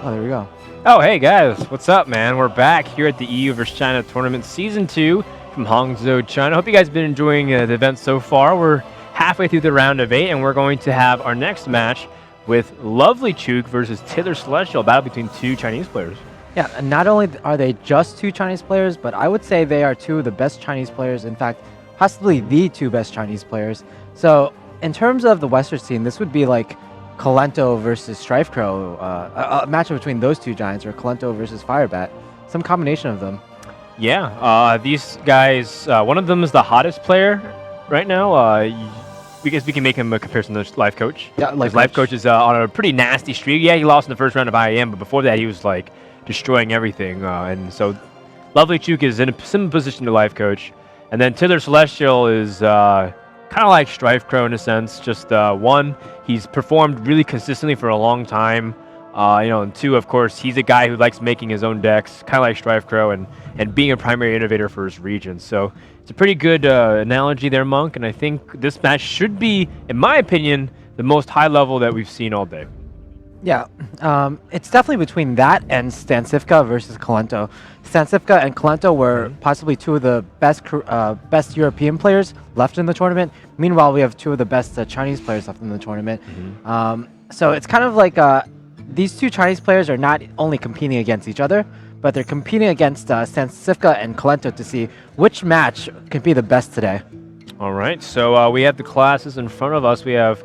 Oh, there we go. Oh, hey guys, what's up, man? We're back here at the EU vs China tournament season 2 from Hangzhou, China. Hope you guys have been enjoying the event so far. We're halfway through the round of 8, and we're going to have our next match with Lovelychook versus TiddlerCelestial, battle between two Chinese players. Yeah, and not only are they just two Chinese players, but I would say they are two of the best Chinese players. In fact, possibly the two best Chinese players. So, in terms of the Western scene, this would be like Kolento versus Strifecrow, a matchup between those two giants, or Kolento versus Firebat. Some combination of them. Yeah, these guys, one of them is the hottest player right now. We guess we can make him a comparison to Lovelychook. Yeah, Lovelychook is on a pretty nasty streak. Yeah, he lost in the first round of IAM, but before that he was like destroying everything. And so Lovelychook is in a similar position to Lovelychook. And then TiddlerCelestial is kind of like Strifecrow in a sense. Just one, he's performed really consistently for a long time. And two, of course, he's a guy who likes making his own decks, kind of like Strifecrow, and being a primary innovator for his region. So it's a pretty good analogy there, Monk. And I think this match should be, in my opinion, the most high level that we've seen all day. Yeah, it's definitely between that and Stancifka versus Kolento. Stancifka and Kolento were possibly two of the best European players left in the tournament. Meanwhile, we have two of the best Chinese players left in the tournament. So it's kind of like these two Chinese players are not only competing against each other, but they're competing against Stancifka and Kolento to see which match can be the best today. All right, so we have the classes in front of us. We have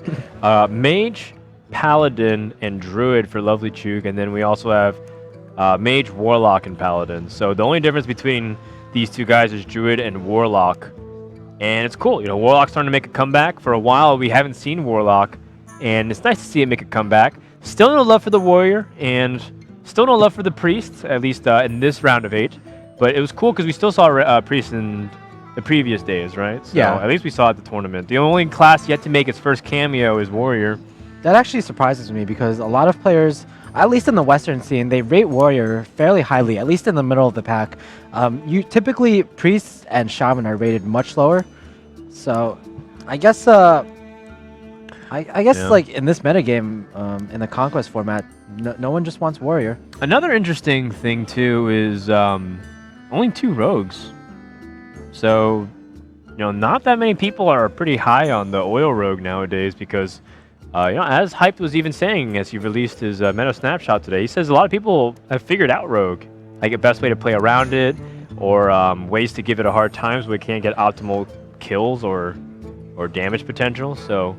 Mage, Paladin, and Druid for Lovelychook, and then we also have Mage, Warlock, and Paladin. So the only difference between these two guys is Druid and Warlock, and it's cool. Warlock's starting to make a comeback. For a while, we haven't seen Warlock, and it's nice to see it make a comeback. Still no love for the Warrior, and still no love for the Priest, at least in this round of 8. But it was cool because we still saw Priest in the previous days, right? So yeah. At least we saw it at the tournament. The only class yet to make its first cameo is Warrior. That actually surprises me because a lot of players, at least in the Western scene, they rate Warrior fairly highly, at least in the middle of the pack. Typically, Priests and Shaman are rated much lower. So, I guess, like in this metagame, in the Conquest format, no one just wants Warrior. Another interesting thing too is only 2 rogues. So, not that many people are pretty high on the oil rogue nowadays because. As Hyped was even saying as he released his meta snapshot today, he says a lot of people have figured out Rogue, like a best way to play around it, or ways to give it a hard time so it can't get optimal kills or damage potential. So,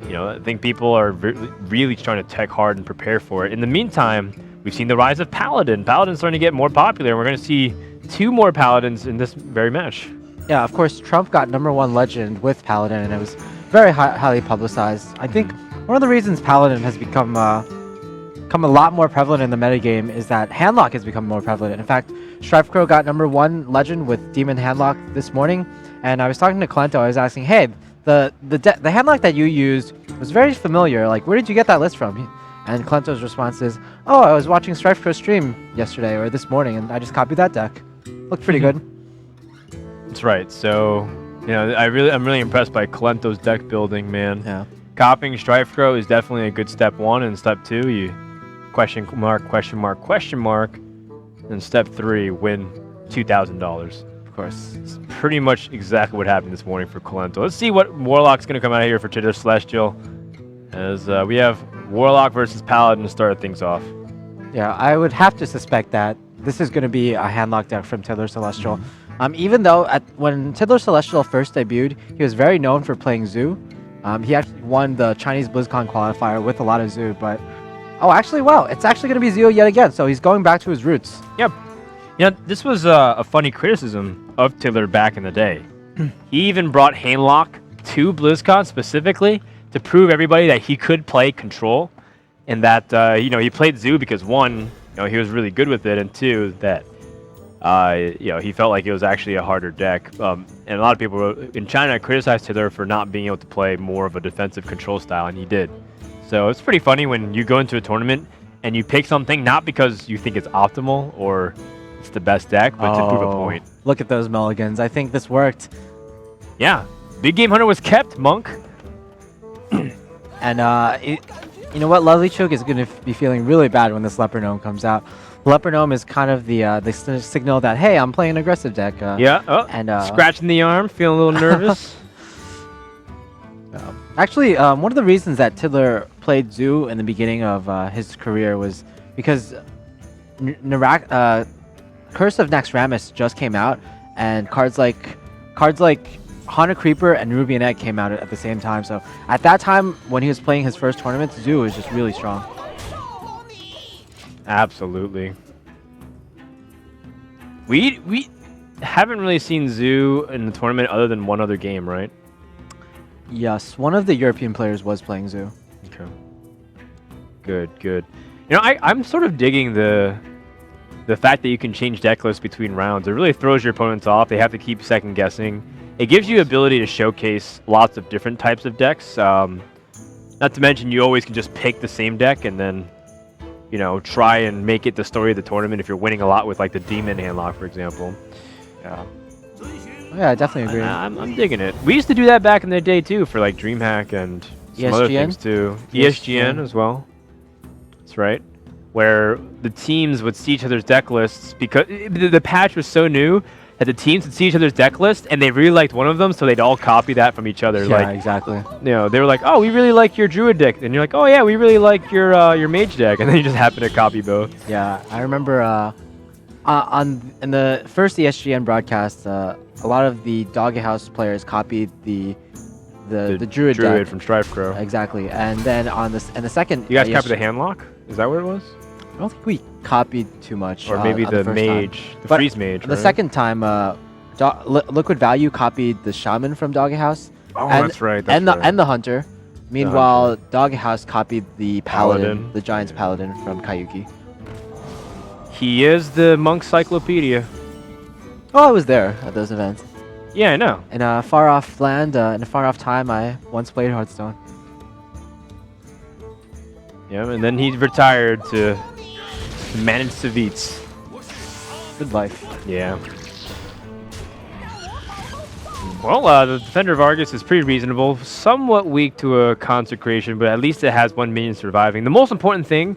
I think people are really trying to tech hard and prepare for it. In the meantime, we've seen the rise of Paladin. Paladin's starting to get more popular. We're going to see 2 more Paladins in this very match. Yeah, of course, Trump got #1 legend with Paladin, and it was very highly publicized. I think one of the reasons Paladin has become a lot more prevalent in the metagame is that Handlock has become more prevalent. In fact, Strifecrow got #1 legend with Demon Handlock this morning, and I was talking to Kolento. I was asking, hey, the Handlock that you used was very familiar. Like, where did you get that list from? And Kolento's response is, oh, I was watching Strifecrow stream yesterday or this morning, and I just copied that deck. Looked pretty good. That's right. So. I'm really impressed by Kolento's deck building, man. Yeah. Copying Strifecrow is definitely a good step 1, and step 2, you question mark, and step 3, win $2,000. Of course. It's pretty much exactly what happened this morning for Kolento. Let's see what Warlock's going to come out of here for TiddlerCelestial, as we have Warlock versus Paladin to start things off. Yeah, I would have to suspect that this is going to be a Handlock deck from TiddlerCelestial. Even though when TiddlerCelestial first debuted, he was very known for playing Zoo. He actually won the Chinese BlizzCon qualifier with a lot of Zoo, but... Oh, actually, wow, it's actually going to be Zoo yet again, so he's going back to his roots. Yep. This was a funny criticism of Tiddler back in the day. He even brought Handlock to BlizzCon specifically to prove everybody that he could play Control, and that, he played Zoo because, 1, he was really good with it, and 2, that... he felt like it was actually a harder deck. And a lot of people in China criticized Tiddler for not being able to play more of a defensive control style, and he did. So it's pretty funny when you go into a tournament and you pick something not because you think it's optimal or it's the best deck, but to prove a point. Look at those mulligans. I think this worked. Yeah. Big Game Hunter was kept, Monk. And You know what? Lovelychook is going to be feeling really bad when this Leopard Gnome comes out. Leopard Gnome is kind of the signal that, hey, I'm playing an aggressive deck. Yeah. Oh, and scratching the arm, feeling a little nervous. Actually, one of the reasons that Tiddler played Zoo in the beginning of his career was because Curse of Naxxramas just came out, and cards like Haunted Creeper and Ruby and Egg came out at the same time. So at that time, when he was playing his first tournament, Zoo was just really strong. Absolutely. We haven't really seen Zoo in the tournament other than one other game, right? Yes, one of the European players was playing Zoo. Okay. Good, good. You know, I'm sort of digging the fact that you can change deck lists between rounds. It really throws your opponents off. They have to keep second guessing. It gives you ability to showcase lots of different types of decks. Not to mention, you always can just pick the same deck and then, you know, try and make it the story of the tournament if you're winning a lot with like the Demon Handlock, for example. Yeah. Yeah, I definitely agree. I'm digging it. We used to do that back in the day too for like DreamHack and some other things too. ESGN as well. That's right. Where the teams would see each other's deck lists because the patch was so new that the teams would see each other's deck list and they really liked one of them, so they'd all copy that from each other. Yeah, like, exactly. You know, they were like, "Oh, we really like your Druid deck," and you're like, "Oh yeah, we really like your Mage deck," and then you just happen to copy both. Yeah, I remember in the first ESGN broadcast, a lot of the Doggy House players copied the Druid deck from Strifecrow. Exactly, and then on the second, you guys copied the Handlock? Is that what it was? I don't think we copied too much. Or maybe the Mage, the Freeze Mage. The second time, Liquid Value copied the Shaman from Doggy House. Oh, and, that's right. And the Hunter. Meanwhile, Doggy House copied the Paladin, the Giant's Paladin from Kayuki. He is the Monk Cyclopedia. Oh, I was there at those events. Yeah, I know. In a far-off land, in a far-off time, I once played Hearthstone. Yeah, and then he retired to manage Savits. Good life. Yeah. Well, the Defender of Argus is pretty reasonable. Somewhat weak to a Consecration, but at least it has one minion surviving. The most important thing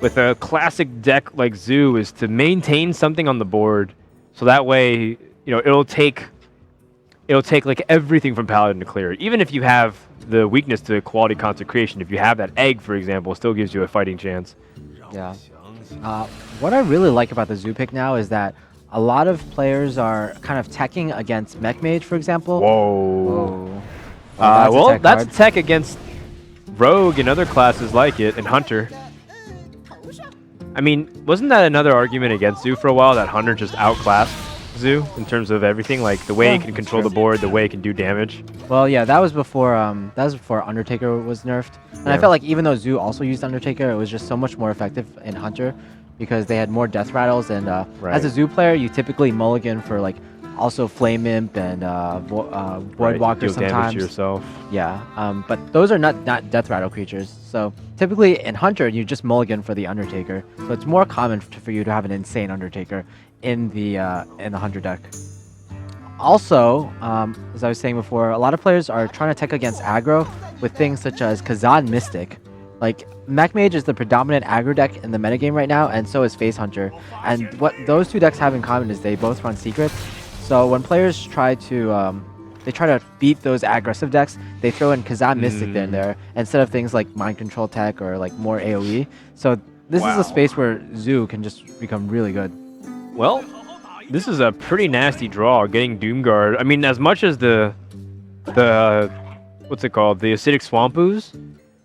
with a classic deck like Zoo is to maintain something on the board. So that way, you know, it'll take like everything from Paladin to clear it. Even if you have the weakness to quality Consecration, if you have that egg, for example, it still gives you a fighting chance. Yeah. What I really like about the Zoo pick now is that a lot of players are kind of teching against Mech Mage, for example. Whoa. Well, that's a tech against Rogue and other classes like it, and Hunter. I mean, wasn't that another argument against Zoo for a while, that Hunter just outclassed Zoo in terms of everything, like the way it can control the board, the way it can do damage? Well, yeah, that was before Undertaker was nerfed, and I felt like even though Zoo also used Undertaker, it was just so much more effective in Hunter because they had more death rattles, and as a Zoo player, you typically mulligan for like also Flame Imp and Voidwalker deal sometimes. Damage to yourself. Yeah, but those are not death rattle creatures. So typically in Hunter, you just mulligan for the Undertaker. So it's more common for you to have an insane Undertaker in the Hunter deck. Also, as I was saying before, a lot of players are trying to tech against aggro with things such as Kazan Mystic. Like, Mech Mage is the predominant aggro deck in the metagame right now, and so is Face Hunter. And what those two decks have in common is they both run secrets. So when players try to beat those aggressive decks, they throw in Kazan Mystic in there instead of things like Mind Control Tech or like more AoE. So this is a space where Zoo can just become really good. Well, this is a pretty nasty draw, getting Doomguard. I mean, as much as the what's it called? The Acidic Swamp Ooze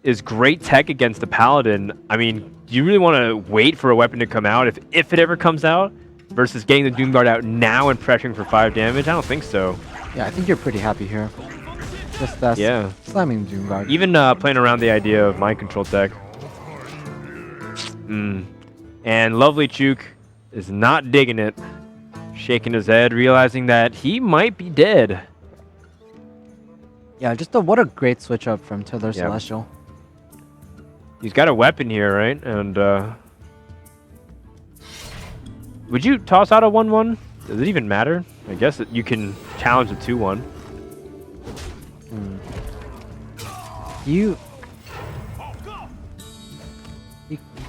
is great tech against the Paladin. I mean, do you really want to wait for a weapon to come out if it ever comes out versus getting the Doomguard out now and pressuring for 5 damage? I don't think so. Yeah, I think you're pretty happy here. Just slamming Doomguard. Even playing around the idea of Mind Control Tech. And Lovelychook is not digging it. Shaking his head, realizing that he might be dead. Yeah, what a great switch up from TiddlerCelestial. He's got a weapon here, right? And would you toss out a 1/1? Does it even matter? I guess that you can challenge a 2/1.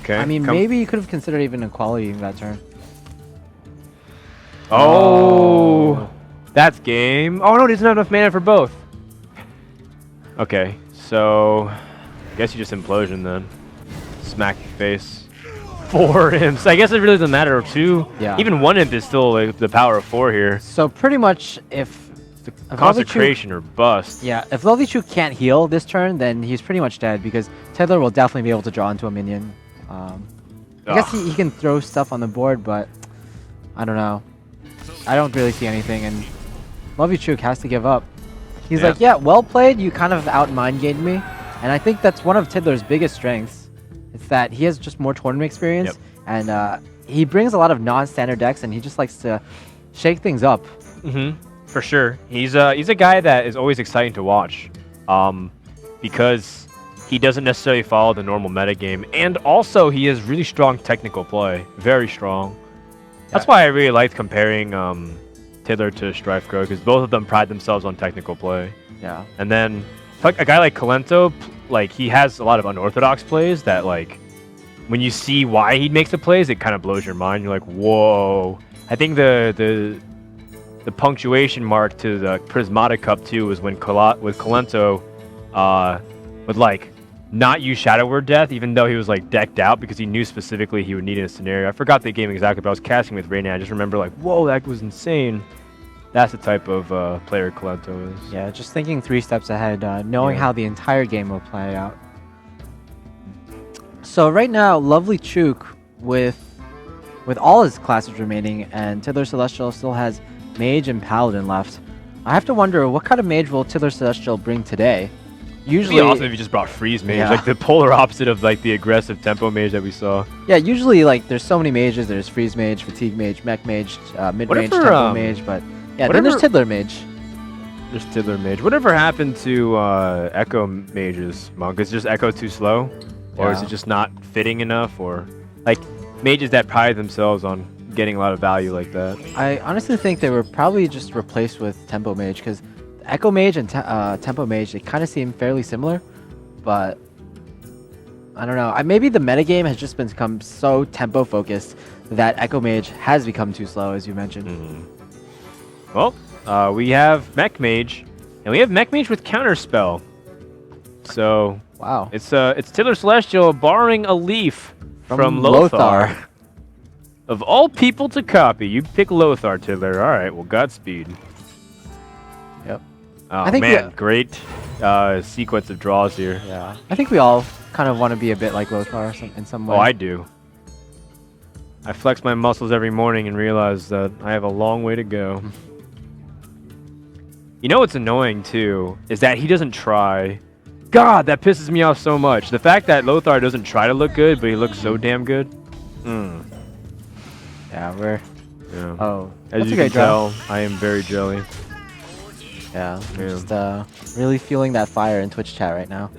Okay. I mean, maybe you could have considered even equality in that turn. Oh, that's game. Oh no, he doesn't have enough mana for both. Okay, so I guess you just implosion then. Smack your face. 4 imps. I guess it really doesn't matter. 2. Yeah. Even 1 imp is still like the power of 4 here. So pretty much if Consecration or bust. Yeah, if Lovelychook can't heal this turn, then he's pretty much dead because Tiddler will definitely be able to draw into a minion. I guess he can throw stuff on the board, but I don't know. I don't really see anything, and Lovelychook has to give up. He's like, yeah, well played. You kind of out-mind-gamed me. And I think that's one of Tiddler's biggest strengths. It's that he has just more tournament experience, and he brings a lot of non-standard decks, and he just likes to shake things up. For sure. He's a guy that is always exciting to watch because he doesn't necessarily follow the normal metagame, and also he has really strong technical play. Very strong. That's why I really liked comparing Tiddler to Strifecrow, because both of them pride themselves on technical play. Yeah. And then like a guy like Kalento, like he has a lot of unorthodox plays that like when you see why he makes the plays, it kind of blows your mind. You're like, whoa. I think the punctuation mark to the Prismatic Cup too was when Kalento would like not use Shadow Word Death, even though he was like decked out, because he knew specifically he would need it in a scenario. I forgot the game exactly, but I was casting with Reyna. I just remember like, whoa, that was insane. That's the type of player Kalento is. Yeah, just thinking 3 steps ahead, knowing how the entire game will play out. So right now, Lovelychook with all his classes remaining, and TiddlerCelestial still has Mage and Paladin left. I have to wonder, what kind of Mage will TiddlerCelestial bring today? Usually, It'd be awesome if you just brought Freeze Mage, like the polar opposite of like the aggressive Tempo Mage that we saw. Yeah, usually like there's so many mages. There's Freeze Mage, Fatigue Mage, Mech Mage, Mid-Range Tempo Mage, but yeah, then there's Tiddler Mage. There's Tiddler Mage. Whatever happened to Echo Mages, Monk? Is just Echo too slow? Or is it just not fitting enough? Or like mages that pride themselves on getting a lot of value like that? I honestly think they were probably just replaced with Tempo Mage, because Echo Mage and Tempo Mage, they kind of seem fairly similar, but I don't know. Maybe the metagame has just become so tempo focused that Echo Mage has become too slow, as you mentioned. Well, we have Mech Mage, and we have Mech Mage with Counterspell. So wow, it's TiddlerCelestial borrowing a leaf from Lothar. Of all people to copy, you pick Lothar, Tiddler. All right, well, Godspeed. Yep. Oh, I think great sequence of draws here. Yeah. I think we all kind of want to be a bit like Lothar in some way. Oh, I do. I flex my muscles every morning and realize that I have a long way to go. You know what's annoying, too, is that he doesn't try. God, that pisses me off so much. The fact that Lothar doesn't try to look good, but he looks so damn good. Yeah, we're... Yeah. Oh, as you can tell, I am very jelly. Yeah, I'm just really feeling that fire in Twitch chat right now.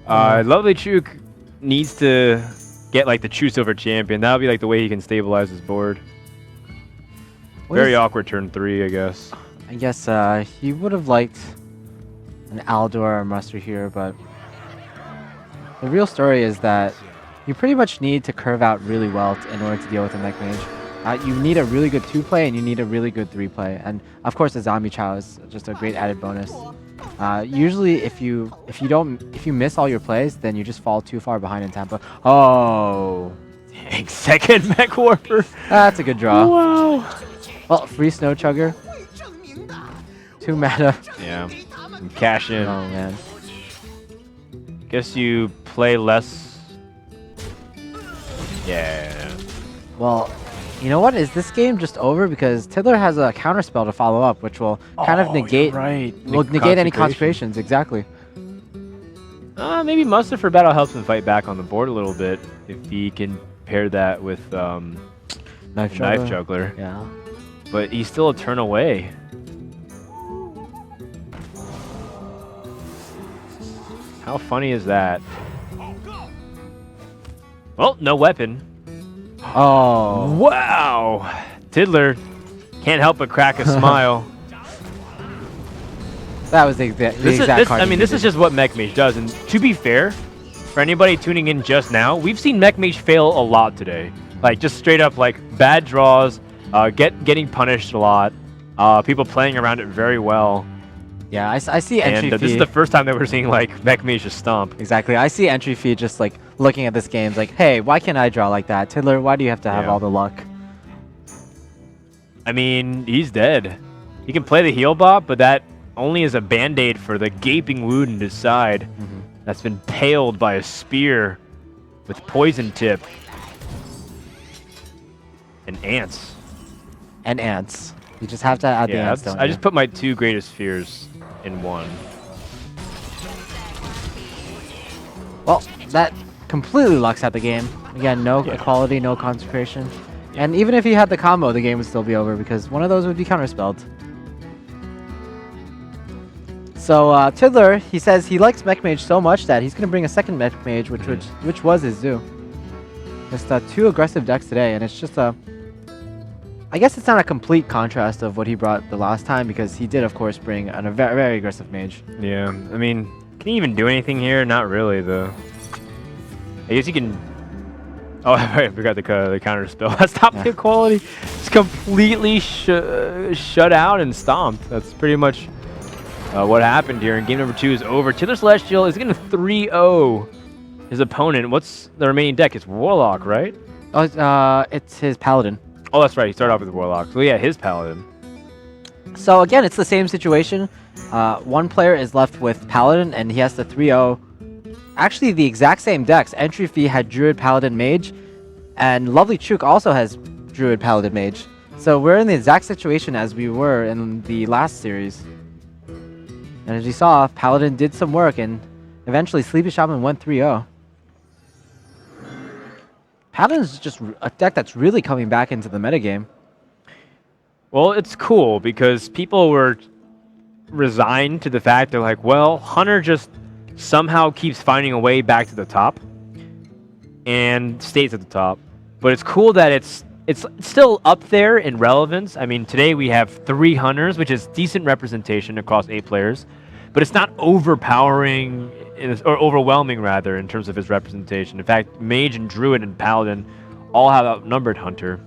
Lovelychook needs to get like the True Silver Champion. That'll be like the way he can stabilize his board. Very awkward turn 3, I guess. I guess he would have liked an Aldor or a Muster here, but the real story is that you pretty much need to curve out really well in order to deal with a Mech Mage. You need a really good 2-play and you need a really good 3-play, and of course the Zombie Chow is just a great added bonus. Usually, if you miss all your plays, then you just fall too far behind in tempo. Oh, dang, second Mech Warper. That's a good draw. Wow. Well, free Snow Chugger. 2 mana. Yeah. Cash in. Oh man. Guess you play less. Yeah. Well, you know what? Is this game just over? Because Tiddler has a counterspell to follow up, which will kind of negate. Will negate any consecrations. Exactly. Maybe Muster for battle helps him fight back on the board a little bit if he can pair that with Knife Juggler. Yeah. But he's still a turn away. How funny is that? Well, no weapon. Oh. Wow. Tiddler can't help but crack a smile. That was the exact card. I mean, this is just what Mech Mage does. And to be fair, for anybody tuning in just now, we've seen Mech Mage fail a lot today. Like, just straight up, like, bad draws, getting punished a lot, people playing around it very well. Yeah, I see entry and fee. This is the first time that we're seeing, like, Mech Mage just stomp. Exactly. I see entry fee just, like, looking at this game, like, hey, why can't I draw like that? Tiddler, why do you have to have all the luck? I mean, he's dead. He can play the heal bot, but that only is a band-aid for the gaping wound in his side that's been paled by a spear with poison tip. And ants. And ants. You just have to add the ants, don't you? I just put my 2 greatest fears in one. Well, that completely lucks out the game. Again, no equality, no consecration. And even if he had the combo, the game would still be over because one of those would be counterspelled. So Tiddler, he says he likes Mech Mage so much that he's going to bring a second Mech Mage, which was his due. Just 2 aggressive decks today, and it's just a... I guess it's not a complete contrast of what he brought the last time because he did, of course, bring a very, very aggressive mage. Yeah, I mean, can he even do anything here? Not really, though. I guess he can... Oh, I forgot the counter spell. That's not the equality. It's completely shut out and stomped. That's pretty much what happened here. And game number 2 is over. TiddlerCelestial is going to 3-0 his opponent. What's the remaining deck? It's Warlock, right? Oh, it's his Paladin. Oh, that's right. He started off with Warlock. So yeah, his Paladin. So again, it's the same situation. One player is left with Paladin, and he has to 3-0. Actually, the exact same decks. Entry Fee had Druid, Paladin, Mage, and Lovelychook also has Druid, Paladin, Mage. So we're in the exact situation as we were in the last series. And as you saw, Paladin did some work, and eventually Sleepy Shaman went 3-0. Paladin is just a deck that's really coming back into the metagame. Well, it's cool because people were resigned to the fact they're like, well, Hunter just somehow keeps finding a way back to the top and stays at the top. But it's cool that it's still up there in relevance. I mean, today we have 3 Hunters, which is decent representation across 8 players, but it's not overpowering or overwhelming rather in terms of his representation. In fact, Mage and Druid and Paladin all have outnumbered Hunter.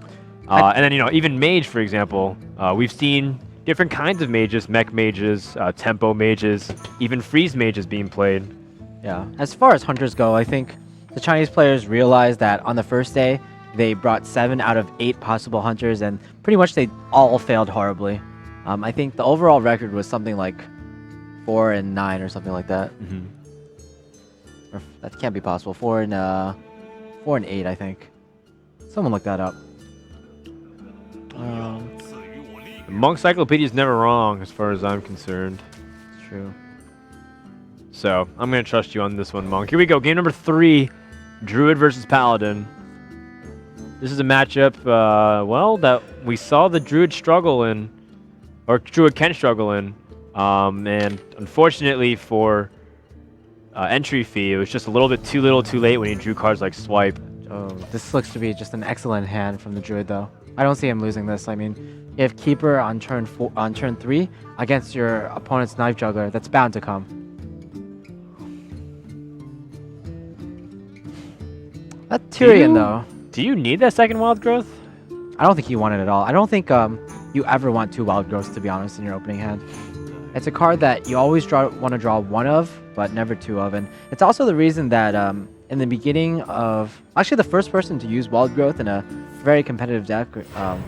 And then, you know, even Mage, for example, we've seen different kinds of mages, mech mages, tempo mages, even freeze mages being played. Yeah. As far as Hunters go, I think the Chinese players realized that on the first day, they brought 7 out of 8 possible Hunters, and pretty much they all failed horribly. I think the overall record was something like 4 and 9 or something like that. Or that can't be possible. 4 and 8, I think. Someone look that up. The Monk Cyclopedia is never wrong, as far as I'm concerned. It's true. So I'm gonna trust you on this one, Monk. Here we go. Game number 3, Druid versus Paladin. This is a matchup, well, that we saw the Druid struggle in, or Druid can struggle in. And unfortunately for Entry Fee, it was just a little bit too little too late when he drew cards like Swipe. Oh, this looks to be just an excellent hand from the Druid, though. I don't see him losing this. I mean, you have Keeper on turn 3 against your opponent's Knife Juggler. That's bound to come. That Tyrion, though. Do you need that second Wild Growth? I don't think you want it at all. I don't think you ever want 2 Wild Growths, to be honest, in your opening hand. It's a card that you always want to draw 1 of, but never 2 of. And it's also the reason that in the beginning of... Actually, the first person to use Wild Growth in a very competitive deck,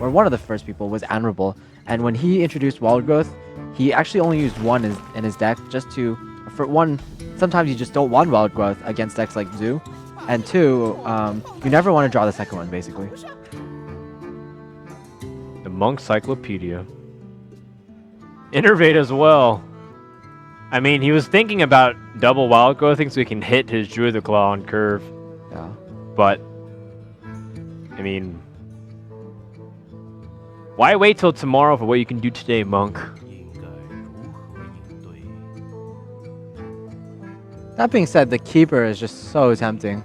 or one of the first people, was Admirable. And when he introduced Wild Growth, he actually only used 1 in his deck just to... For 1, sometimes you just don't want Wild Growth against decks like Zoo. And 2, you never want to draw the second one, basically. The Monk Cyclopedia. Innervate as well. I mean, he was thinking about double Wild Growthing so he can hit his Druid the Claw on curve. Yeah. But, I mean, why wait till tomorrow for what you can do today, Monk? That being said, the Keeper is just so tempting.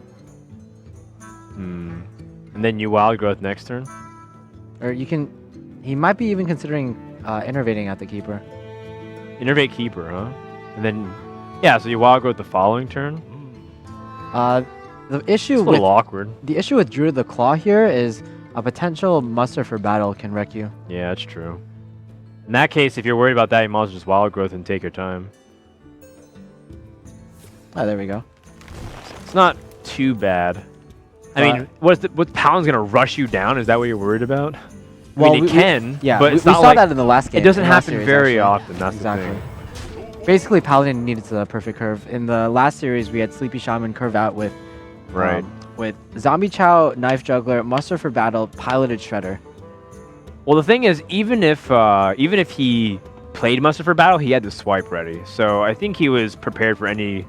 And then you Wild Growth next turn? Or you can... He might be even considering innervating at the Keeper. Innervate Keeper, huh? And then, yeah, so you wild growth the following turn. The issue It's a with little awkward. the issue with Druid the Claw here is a potential muster for battle can wreck you. Yeah, that's true. In that case, if you're worried about that, you might as well just wild growth and take your time. Oh, there we go. It's not too bad. I mean, what Paladin's gonna rush you down? Is that what you're worried about? Well, I mean, it can. Yeah, but we it's not saw like, that in the last game. it doesn't in the last happen series, very actually. often. That's Exactly. the thing. Basically, Paladin needed the perfect curve. In the last series, we had Sleepy Shaman curve out with with Zombie Chow, Knife Juggler, Muster for Battle, Piloted Shredder. Well, the thing is, even if he played Muster for Battle, he had the swipe ready. So I think he was prepared for any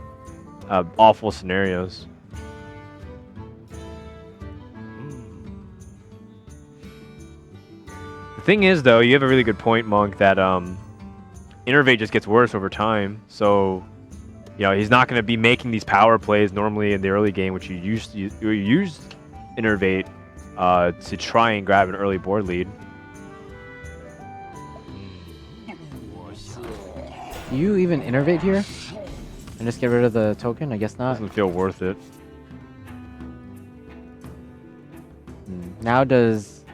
awful scenarios. The thing is, though, you have a really good point, Monk, that Innervate just gets worse over time. So, you know, he's not going to be making these power plays normally in the early game, which you used Innervate to try and grab an early board lead. Do you even innervate here? And just get rid of the token? I guess not. Doesn't feel worth it. Now does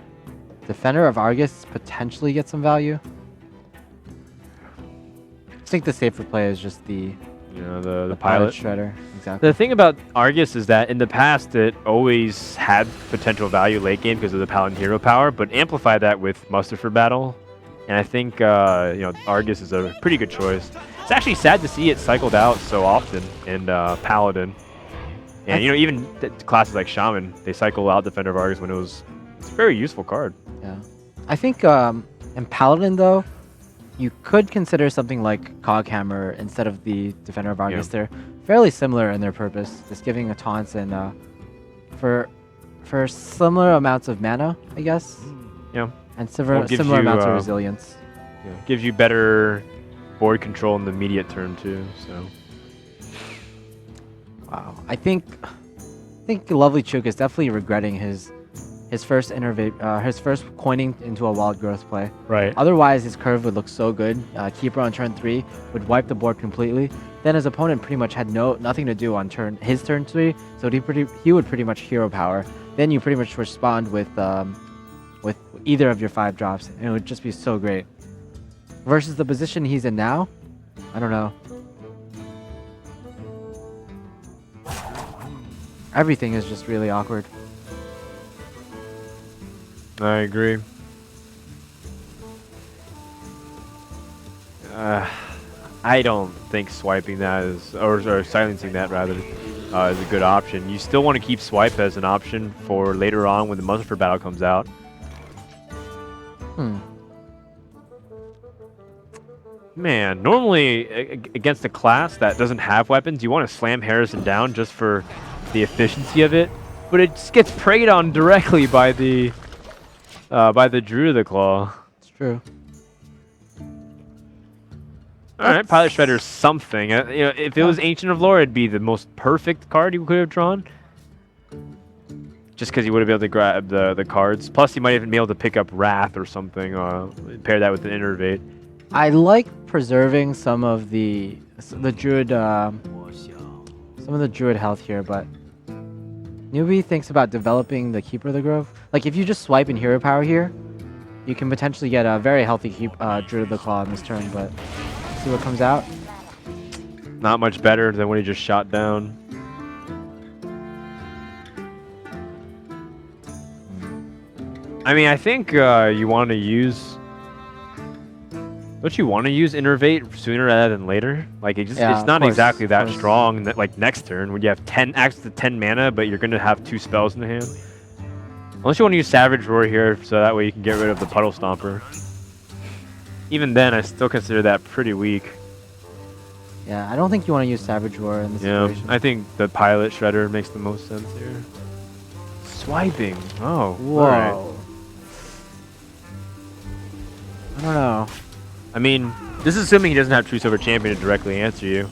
Defender of Argus potentially get some value? I think the safer play is just the The pilot pilot. shredder. Exactly. The thing about Argus is that in the past it always had potential value late game because of the Paladin hero power, but amplify that with Muster for Battle. And I think Argus is a pretty good choice. It's actually sad to see it cycled out so often in Paladin. And even classes like Shaman, they cycle out Defender of Argus when it's a very useful card. Yeah. I think in Paladin though, you could consider something like Coghammer instead of the Defender of Argus. Yeah. They're fairly similar in their purpose, just giving a taunt and for similar amounts of mana, I guess. Yeah. And Well, it gives similar you, amounts of resilience. Yeah. Gives you better board control in the immediate turn too. So. Wow. I think Lovelychook is definitely regretting his first his first coining into a wild growth play. Right. Otherwise, his curve would look so good. Keeper on turn 3 would wipe the board completely. Then his opponent pretty much had nothing to do on his turn 3, so he would pretty much hero power. Then you pretty much respond with either of your 5 drops, and it would just be so great. Versus the position he's in now, I don't know. Everything is just really awkward. I agree. I don't think swiping that or silencing that rather, is a good option. You still want to keep swipe as an option for later on when the Muster for Battle comes out. Man, normally against a class that doesn't have weapons, you want to slam Harrison down just for the efficiency of it, but it just gets preyed on directly by the Druid of the Claw. It's true. All right, Pilot Shredder's something. If it was Ancient of Lore, it'd be the most perfect card you could have drawn. Just because you would have been able to grab the cards. Plus, you might even be able to pick up Wrath or something. Pair that with an Innervate. I like preserving some of the druid health here, but Newbie thinks about developing the Keeper of the Grove. Like if you just swipe in hero power here, you can potentially get a very healthy Druid of the Claw on this turn. But see what comes out. Not much better than what he just shot down. I mean, I think you want to use. Don't you want to use Innervate sooner rather than later? Like it's not exactly that strong. Like next turn when you have access to 10 mana, but you're gonna have 2 spells in the hand. Unless you want to use Savage Roar here, so that way you can get rid of the Puddle Stomper. Even then, I still consider that pretty weak. Yeah, I don't think you want to use Savage Roar in this situation. I think the Pilot Shredder makes the most sense here. Swiping. Oh, whoa. All right. I don't know. I mean, this is assuming he doesn't have True Silver Champion to directly answer you.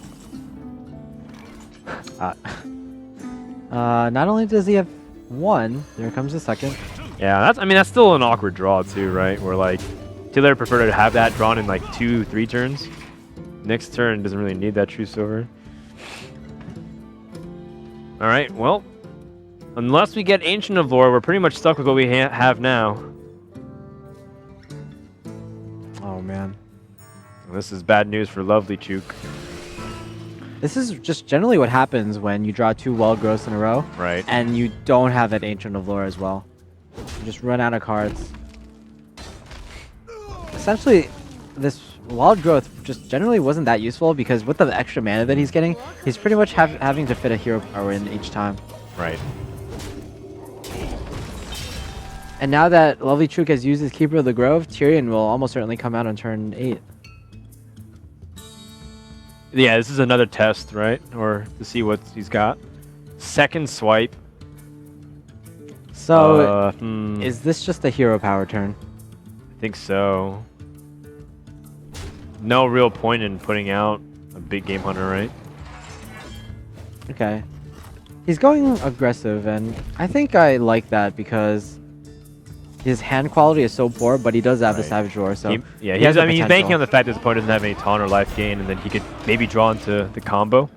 Not only does he have 1, there comes the second. Yeah, that's still an awkward draw too, right? Where like Tiddler prefer to have that drawn in like 2-3 turns. next turn doesn't really need that True Sword. All right, well, unless we get Ancient of Lore, we're pretty much stuck with what we have now. Oh, man. This is bad news for Lovelychook. This is just generally what happens when you draw 2 Wild Growths in a row. Right. And you don't have that Ancient of Lore as well. You just run out of cards. Essentially, this Wild Growth just generally wasn't that useful because with the extra mana that he's getting, he's pretty much having to fit a hero power in each time. Right. And now that Lovelychook has used his Keeper of the Grove, Tyrion will almost certainly come out on turn 8. Yeah, this is another test, right? Or to see what he's got. Second swipe. So, is this just a hero power turn? I think so. No real point in putting out a big game hunter, right? Okay. He's going aggressive, and I think I like that because his hand quality is so poor, but he does have the Savage Roar, so he's has the he's potential. banking on the fact that his opponent doesn't have any taunt or life gain, and then he could maybe draw into the combo.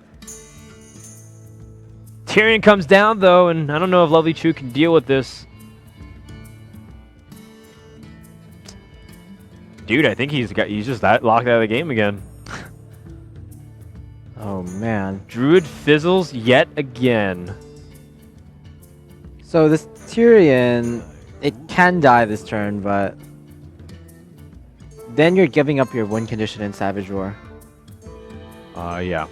Tyrion comes down though, and I don't know if Lovelychook can deal with this. Dude, I think he's just locked out of the game again. Oh man. Druid fizzles yet again. So this Tyrion, it can die this turn, but then you're giving up your win condition in Savage Roar. Yeah.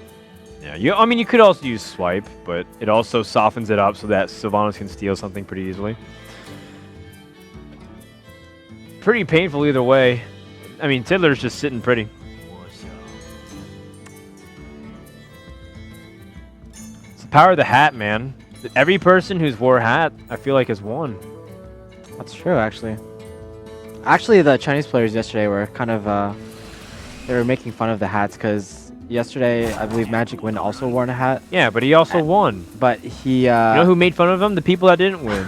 I mean, you could also use Swipe, but it also softens it up so that Sylvanas can steal something pretty easily. Pretty painful either way. I mean, Tiddler's just sitting pretty. It's the power of the hat, man. Every person who's wore a hat, I feel like, has won. That's true, actually. Actually, the Chinese players yesterday were kind of, they were making fun of the hats because yesterday, I believe Magic Wind also wore a hat. Yeah, but he also won. But he, You know who made fun of him? The people that didn't win.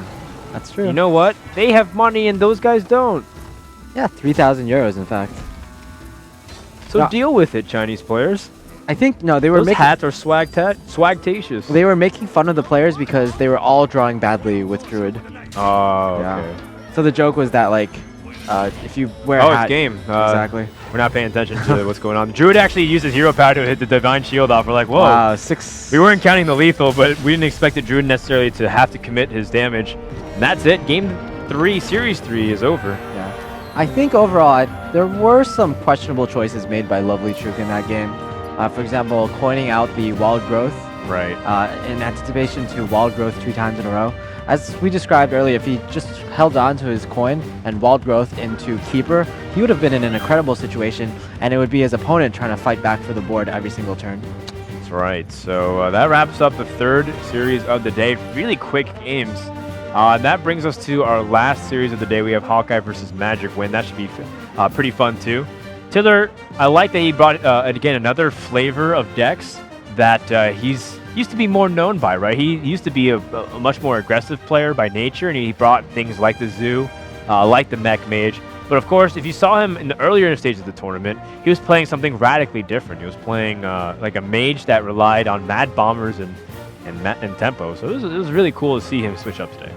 That's true. You know what? They have money and those guys don't. Yeah, 3,000 euros, in fact. So No. deal with it, Chinese players. I think, no, they were Those making... hats are swagtatious. They were making fun of the players because they were all drawing badly with Druid. Oh, Yeah. okay. So the joke was that, like, if you wear a Oh, hat... it's game. Exactly. We're not paying attention to what's going on. Druid actually uses hero power to hit the Divine Shield off. We're like, whoa. Wow, 6... We weren't counting the lethal, but we didn't expect the Druid necessarily to have to commit his damage. And that's it. Game 3, Series 3 is over. Yeah. I think overall, there were some questionable choices made by Lovelychook in that game. For example, coining out the Wild Growth Right. in anticipation to Wild Growth 2 times in a row. As we described earlier, if he just held on to his coin and Wild Growth into Keeper, he would have been in an incredible situation, and it would be his opponent trying to fight back for the board every single turn. That's right. So that wraps up the third series of the day. Really quick games. And that brings us to our last series of the day. We have Hawkeye versus Magic Wind. That should be pretty fun too. Tiddler, I like that he brought, again, another flavor of decks that he's used to be more known by, right? He used to be a much more aggressive player by nature, and he brought things like the Zoo, like the Mech Mage. But of course, if you saw him in the earlier stages of the tournament, he was playing something radically different. He was playing like a Mage that relied on Mad Bombers and tempo. So it was really cool to see him switch up today.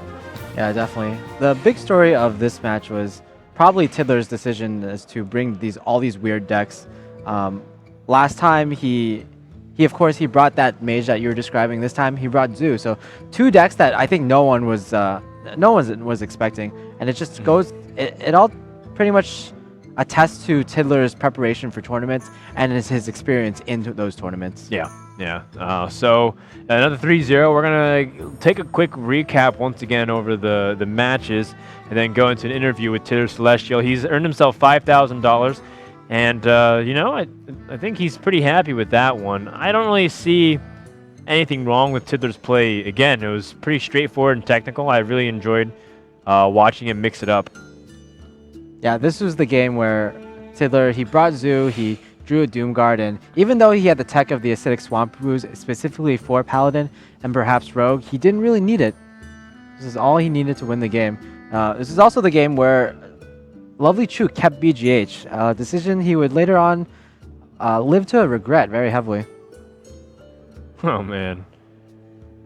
Yeah, definitely. The big story of this match was probably Tiddler's decision is to bring all these weird decks. Last time he of course he brought that mage that you were describing. This time he brought Zoo. So 2 decks that I think no one was expecting, and it just goes. It all pretty much attests to Tiddler's preparation for tournaments and his experience in those tournaments. Yeah. So another 3-0. We're going to take a quick recap once again over the matches and then go into an interview with TiddlerCelestial. He's earned himself $5,000. And, you know, I think he's pretty happy with that one. I don't really see anything wrong with Tiddler's play. Again, it was pretty straightforward and technical. I really enjoyed watching him mix it up. Yeah, this was the game where Tiddler, he brought Zoo, he drew a Doomguard, and even though he had the tech of the Acidic Swamp Ooze specifically for Paladin and perhaps Rogue, he didn't really need it. This is all he needed to win the game. This is also the game where Lovelychook kept BGH, a decision he would later on live to regret very heavily. Oh man.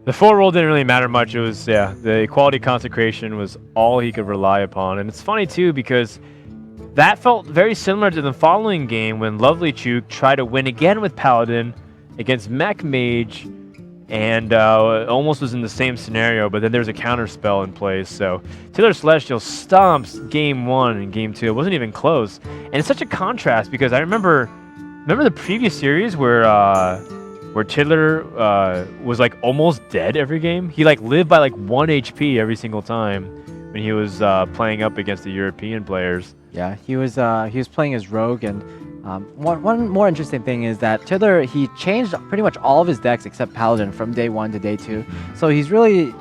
The 4 roll didn't really matter much. It was, yeah, the equality consecration was all he could rely upon. And it's funny too because that felt very similar to the following game when Lovelychook tried to win again with Paladin against Mech Mage and almost was in the same scenario, but then there's a counter spell in place. So TiddlerCelestial stomps game 1 and game 2. It wasn't even close. And it's such a contrast because I remember the previous series where Tiddler was like almost dead every game. He like lived by like 1 HP every single time when he was playing up against the European players. Yeah, he was playing as rogue, and one more interesting thing is that Tiddler, he changed pretty much all of his decks except Paladin from day 1 to day 2. So he's really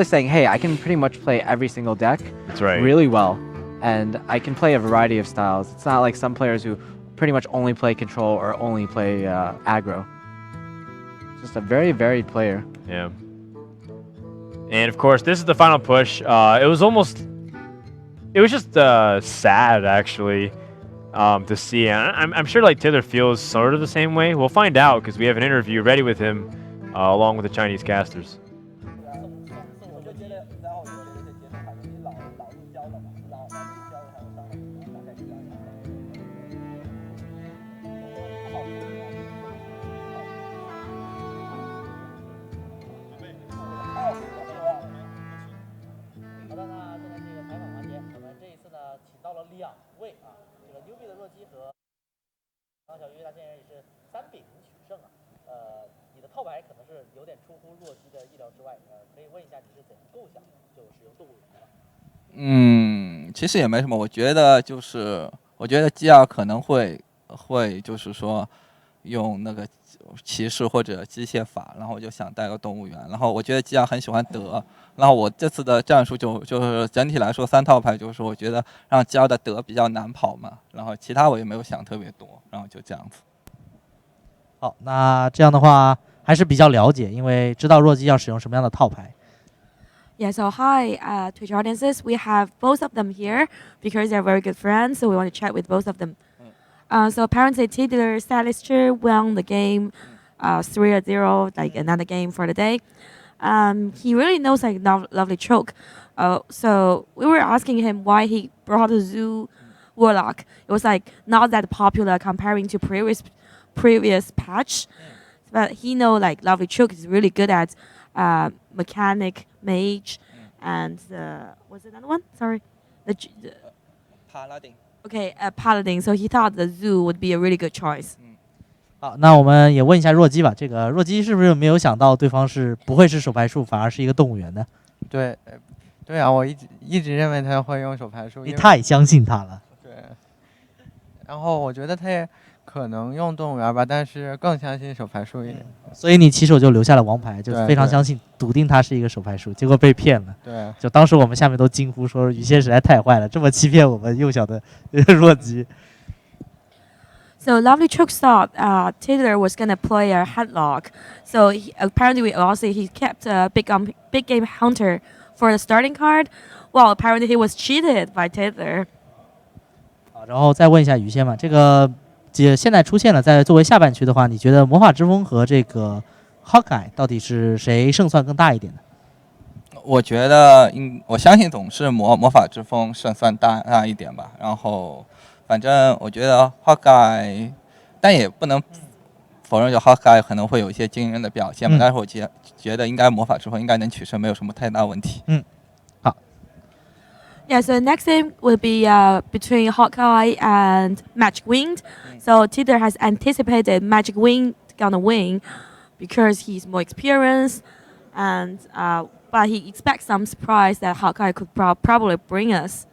saying, hey, I can pretty much play every single deck. That's right. Really well, and I can play a variety of styles. It's not like some players who pretty much only play control or only play aggro. Just a very varied player. Yeah. And of course, this is the final push. It was just sad actually to see. And I'm sure like Tiddler feels sort of the same way. We'll find out because we have an interview ready with him along with the Chinese casters.其实也没什么，我觉得G2可能会就是说用那个骑士或者机械法，然后我就想带个动物园，然后我觉得G2很喜欢德，然后我这次的战术就是整体来说3套牌，就是我觉得让G2的德比较难跑嘛，然后其他我也没有想特别多，然后就这样子。好，那这样的话还是比较了解，因为知道弱鸡要使用什么样的套牌。Yeah, so hi, Twitch audiences. We have both of them here because they're very good friends, so we want to chat with both of them. So apparently TiddlerCelestial won the game 3-0, like another game for the day. He really knows like Lovelychook. So we were asking him why he brought a Zoo Warlock. It was like not that popular comparing to previous patch, but he know like Lovelychook is really good at mechanic, mage, and what's another one? Sorry, the Paladin. Okay, Paladin. So he thought the Zoo would be a really good choice. 好，那我们也问一下弱鸡吧。这个弱鸡是不是没有想到对方不会是手牌术，反而是一个动物园呢？对啊，我一直认为他会用手牌术。你太相信他了。对。然后我觉得他也可能用动物园吧，但是更相信手牌术一点。所以你起手就留下了王牌，就非常相信，笃定他是一个手牌术，结果被骗了。对。就当时我们下面都惊呼说，于谦实在太坏了，这么欺骗我们幼小的弱鸡。So Lovelychook thought Tiddler was gonna play a headlock. So apparently he kept a big game hunter for the starting card. Well, apparently he was cheated by Tiddler. 好，然后再问一下于谦嘛，这个现在出现了，在作为下半区的话，你觉得魔法之风和这个 Hawkeye 到底是谁胜算更大一点呢？我觉得我相信总是魔法之风胜算大一点吧，然后。反正我觉得 Hawkeye， 但也不能否认，就 Hawkeye 可能会有一些惊人的表现嘛。但是我觉得应该魔法之风应该能取胜，没有什么太大问题。好。Yeah, so next game will be between Hawkeye and Magic Winged. So Tiddler has anticipated Magic Winged gonna win because he's more experienced, and but he expects some surprise that Hawkeye could probably bring us.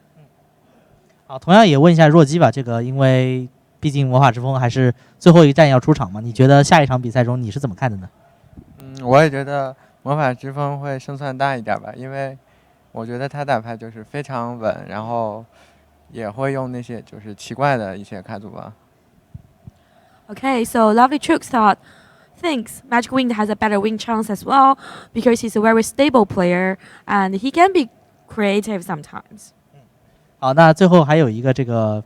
好，同样也问一下弱鸡吧，这个因为毕竟魔法之风还是最后一战要出场嘛，你觉得下一场比赛中你是怎么看的呢？我也觉得魔法之风会胜算大一点吧，因为我觉得他打牌就是非常稳，然后也会用那些就是奇怪的一些卡组吧。Okay, so Lovelychook thinks Magic Winged has a better win chance as well because he's a very stable player and he can be creative sometimes. 好，那最后还有一个这个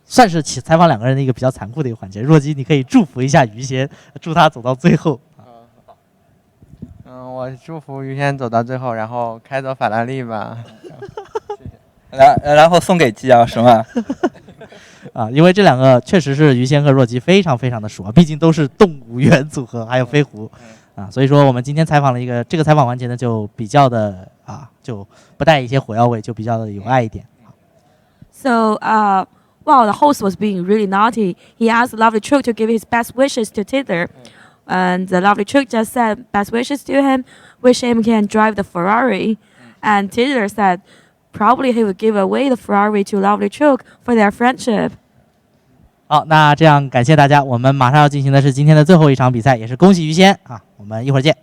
算是采访两个人的一个比较残酷的一个环节。若基，你可以祝福一下于谦，祝他走到最后。我祝福于谦走到最后，然后开走法拉利吧。然后送给基奥是吗？啊，因为这两个确实是于谦和若基非常非常的熟，毕竟都是动物园组合，还有飞狐，啊，所以说我们今天采访了这个采访环节呢，就比较的就不带一些火药味，就比较的有爱一点。So, well, the host was being really naughty. He asked Lovelychook to give his best wishes to Tiddler. And Lovelychook just said best wishes to him, wish him can drive the Ferrari. And Tiddler said probably he would give away the Ferrari to Lovelychook for their friendship. 好，那这样感谢大家，我们马上要进行的是今天的最后一场比赛，也是恭喜于谦啊，我们一会儿见。